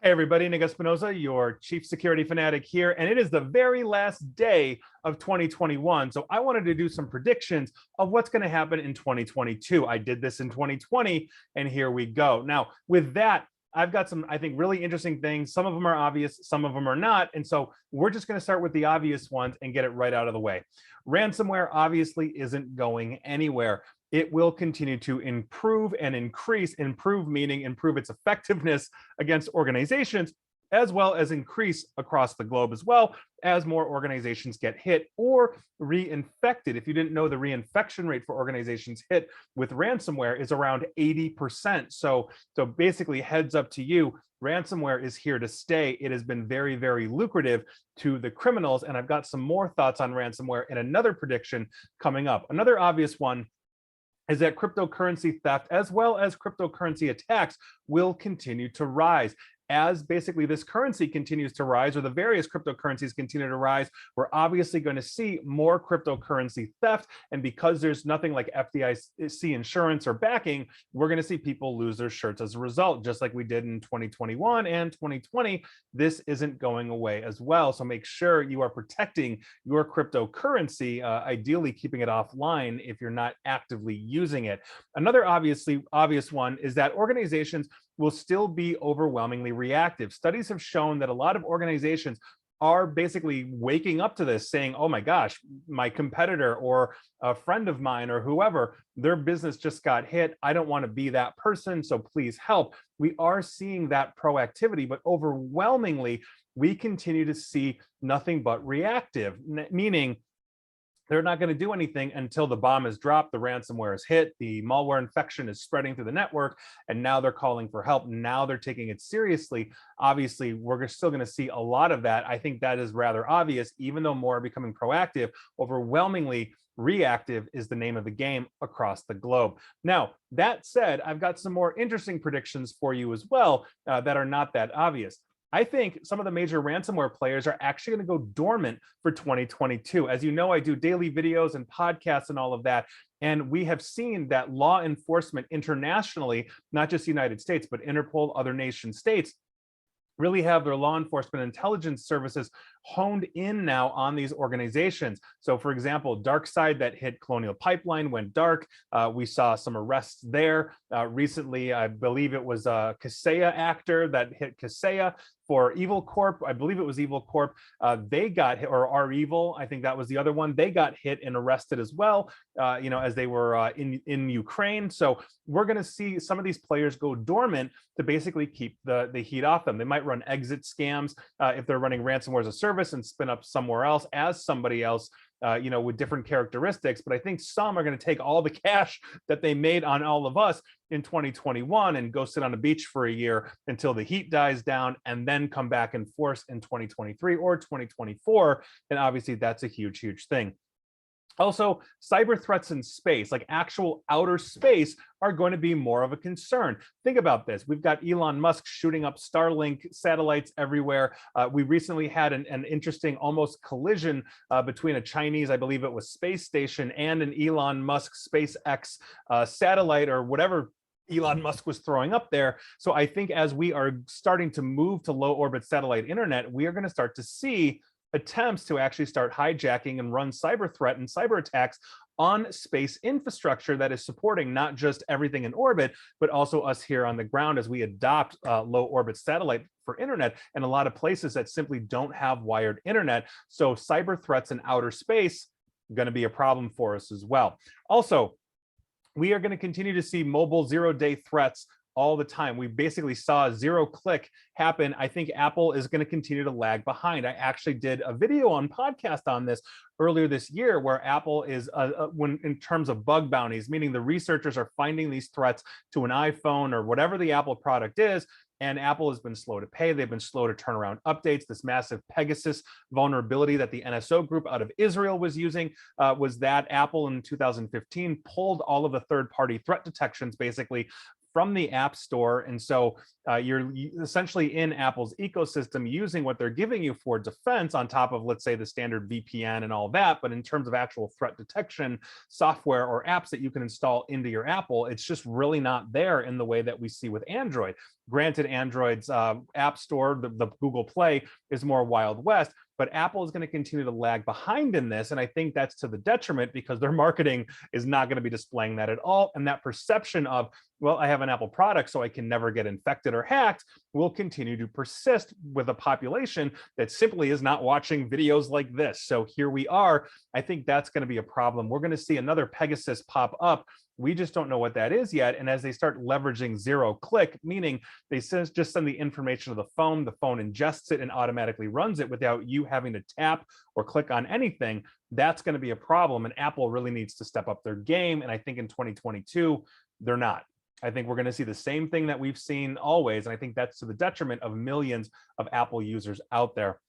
Hey everybody, Nick Espinosa, your chief security fanatic here, and it is the very last day of 2021. So I wanted to do some predictions of what's going to happen in 2022. I did this in 2020, and here we go. Now, with that, I've got some, I think, really interesting things. Some of them are obvious, some of them are not. And so we're just going to start with the obvious ones and get it right out of the way. Ransomware obviously isn't going anywhere. It will continue to improve and increase, improve meaning improve its effectiveness against organizations, as well as increase across the globe as well as more organizations get hit or reinfected. If you didn't know, the reinfection rate for organizations hit with ransomware is around 80%. So basically, heads up to you, ransomware is here to stay. It has been very, very lucrative to the criminals. And I've got some more thoughts on ransomware in another prediction coming up. Another obvious one is that cryptocurrency theft as well as cryptocurrency attacks will continue to rise. As basically this currency continues to rise, or the various cryptocurrencies continue to rise, we're obviously going to see more cryptocurrency theft. And because there's nothing like FDIC insurance or backing, we're going to see people lose their shirts as a result, just like we did in 2021 and 2020. This isn't going away as well. So make sure you are protecting your cryptocurrency, ideally keeping it offline if you're not actively using it. Another obvious one is that organizations will still be overwhelmingly reactive. Studies have shown that a lot of organizations are basically waking up to this, saying, oh my gosh, my competitor or a friend of mine or whoever, their business just got hit. I don't want to be that person, so please help. We are seeing that proactivity, but overwhelmingly, we continue to see nothing but reactive, meaning they're not going to do anything until the bomb is dropped, the ransomware is hit, the malware infection is spreading through the network, and now they're calling for help. Now they're taking it seriously. Obviously, we're still going to see a lot of that. I think that is rather obvious, even though more are becoming proactive. Overwhelmingly, reactive is the name of the game across the globe. Now, that said, I've got some more interesting predictions for you as well that are not that obvious. I think some of the major ransomware players are actually going to go dormant for 2022. As you know, I do daily videos and podcasts and all of that. And we have seen that law enforcement internationally, not just the United States, but Interpol, other nation states, really have their law enforcement intelligence services honed in now on these organizations. So for example, DarkSide that hit Colonial Pipeline went dark. We saw some arrests there. Recently, I believe it was a Kaseya actor that hit Kaseya for Evil Corp. I believe it was Evil Corp. They got hit, or Are Evil, I think that was the other one. They got hit and arrested as well, as they were in Ukraine. So we're going to see some of these players go dormant to basically keep the heat off them. They might run exit scams if they're running ransomware as a service and spin up somewhere else as somebody else, with different characteristics. But I think some are going to take all the cash that they made on all of us in 2021 and go sit on a beach for a year until the heat dies down and then come back in force in 2023 or 2024. And obviously that's a huge, huge thing. Also, cyber threats in space, like actual outer space, are going to be more of a concern. Think about this. We've got Elon Musk shooting up Starlink satellites everywhere. We recently had an interesting almost collision between a Chinese, I believe it was, space station and an Elon Musk SpaceX satellite or whatever Elon Musk was throwing up there. So I think as we are starting to move to low orbit satellite internet, we are going to start to see attempts to actually start hijacking and run cyber threat and cyber attacks on space infrastructure that is supporting not just everything in orbit, but also us here on the ground as we adopt low orbit satellite for internet and a lot of places that simply don't have wired internet. So cyber threats in outer space going to be a problem for us as well. Also, we are going to continue to see mobile zero-day threats all the time. We basically saw zero click happen. I think Apple is going to continue to lag behind. I actually did a video on podcast on this earlier this year where Apple is, when in terms of bug bounties, meaning the researchers are finding these threats to an iPhone or whatever the Apple product is, and Apple has been slow to pay. They've been slow to turn around updates. This massive Pegasus vulnerability that the NSO group out of Israel was using was that Apple in 2015 pulled all of the third-party threat detections basically from the App Store. And so you're essentially in Apple's ecosystem using what they're giving you for defense on top of, let's say, the standard VPN and all that. But in terms of actual threat detection software or apps that you can install into your Apple, it's just really not there in the way that we see with Android. Granted, Android's App Store, the Google Play, is more Wild West, but Apple is going to continue to lag behind in this. And I think that's to the detriment because their marketing is not going to be displaying that at all. And that perception of, well, I have an Apple product, so I can never get infected or hacked, will continue to persist with a population that simply is not watching videos like this. So here we are. I think that's going to be a problem. We're going to see another Pegasus pop up. We just don't know what that is yet. And as they start leveraging zero click, meaning they just send the information to the phone ingests it and automatically runs it without you having to tap or click on anything, that's going to be a problem. And Apple really needs to step up their game. And I think in 2022, they're not. I think we're going to see the same thing that we've seen always. And I think that's to the detriment of millions of Apple users out there.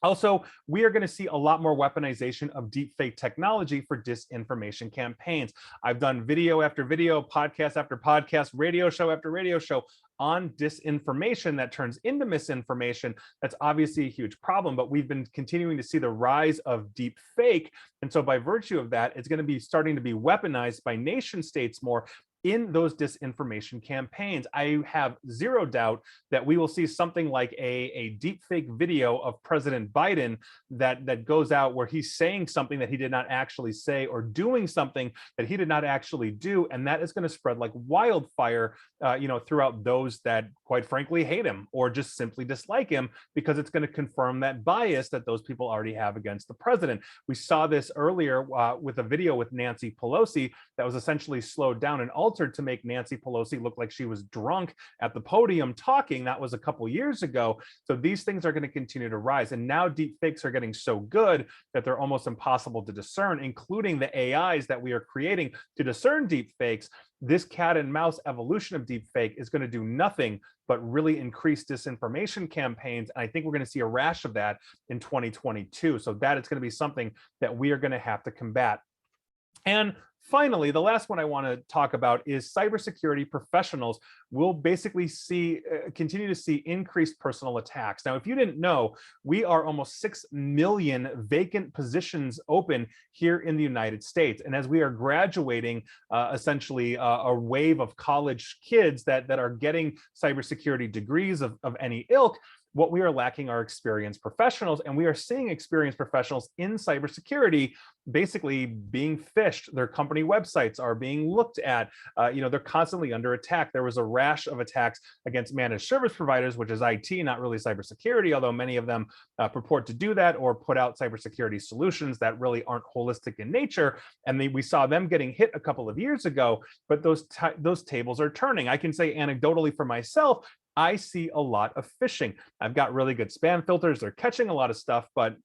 Also, we are going to see a lot more weaponization of deepfake technology for disinformation campaigns. I've done video after video, podcast after podcast, radio show after radio show on disinformation that turns into misinformation. That's obviously a huge problem, but we've been continuing to see the rise of deepfake. And so by virtue of that, it's going to be starting to be weaponized by nation states more in those disinformation campaigns. I have zero doubt that we will see something like a deepfake video of President Biden that goes out where he's saying something that he did not actually say or doing something that he did not actually do. And that is going to spread like wildfire, throughout those that quite frankly hate him or just simply dislike him, because it's going to confirm that bias that those people already have against the president. We saw this earlier with a video with Nancy Pelosi that was essentially slowed down and altered to make Nancy Pelosi look like she was drunk at the podium talking. That was a couple years ago. So these things are going to continue to rise. And now deep fakes are getting so good that they're almost impossible to discern, including the AIs that we are creating to discern deep fakes. This cat and mouse evolution of deep fake is going to do nothing but really increase disinformation campaigns. And I think we're going to see a rash of that in 2022. So that is going to be something that we are going to have to combat. And finally, the last one I want to talk about is cybersecurity professionals will basically continue to see increased personal attacks. Now, if you didn't know, we are almost 6 million vacant positions open here in the United States. And as we are graduating, essentially a wave of college kids that are getting cybersecurity degrees of any ilk, what we are lacking are experienced professionals, and we are seeing experienced professionals in cybersecurity basically being phished. Their company websites are being looked at. They're constantly under attack. There was a rash of attacks against managed service providers, which is IT, not really cybersecurity, although many of them purport to do that or put out cybersecurity solutions that really aren't holistic in nature. And we saw them getting hit a couple of years ago, but those tables are turning. I can say anecdotally for myself, I see a lot of phishing. I've got really good spam filters. They're catching a lot of stuff, but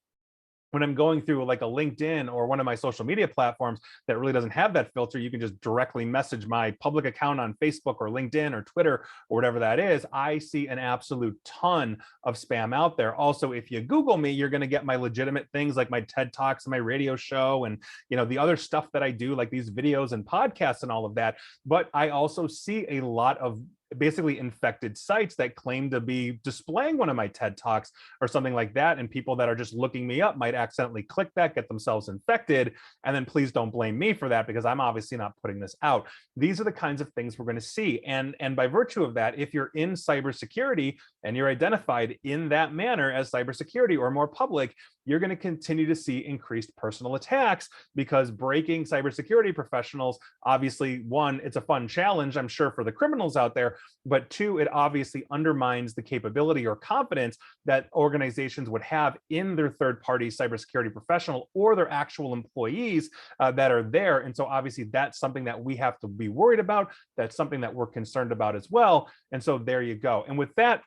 when I'm going through like a LinkedIn or one of my social media platforms that really doesn't have that filter, you can just directly message my public account on Facebook or LinkedIn or Twitter or whatever that is. I see an absolute ton of spam out there. Also, if you Google me, you're going to get my legitimate things like my TED Talks and my radio show and the other stuff that I do, like these videos and podcasts and all of that. But I also see a lot of basically infected sites that claim to be displaying one of my TED Talks or something like that. And people that are just looking me up might accidentally click that, get themselves infected. And then please don't blame me for that, because I'm obviously not putting this out. These are the kinds of things we're going to see. And by virtue of that, if you're in cybersecurity and you're identified in that manner as cybersecurity or more public, you're going to continue to see increased personal attacks, because breaking cybersecurity professionals, obviously, one, it's a fun challenge, I'm sure, for the criminals out there, but two, it obviously undermines the capability or confidence that organizations would have in their third-party cybersecurity professional or their actual employees that are there. And so obviously that's something that we have to be worried about. That's something that we're concerned about as well. And so there you go. And with that,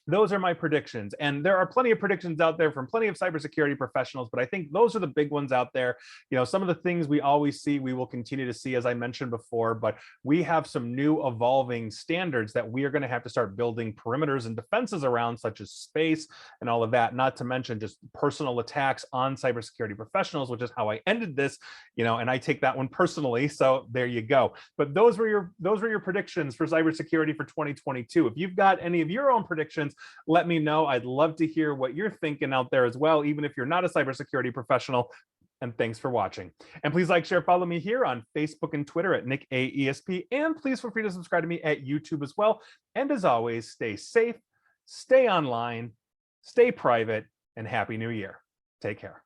those are my predictions. And there are plenty of predictions out there from plenty of cybersecurity professionals, but I think those are the big ones out there. Some of the things we always see, we will continue to see, as I mentioned before, but we have some new evolving standards that we are going to have to start building perimeters and defenses around, such as space and all of that, not to mention just personal attacks on cybersecurity professionals, which is how I ended this, and I take that one personally. So there you go. But those were your predictions for cybersecurity for 2022. If you've got any of your own predictions, let me know. I'd love to hear what you're thinking out there as well, even if you're not a cybersecurity professional. And thanks for watching. And please like, share, follow me here on Facebook and Twitter at NickAESP. And please feel free to subscribe to me at YouTube as well. And as always, stay safe, stay online, stay private, and Happy New Year. Take care.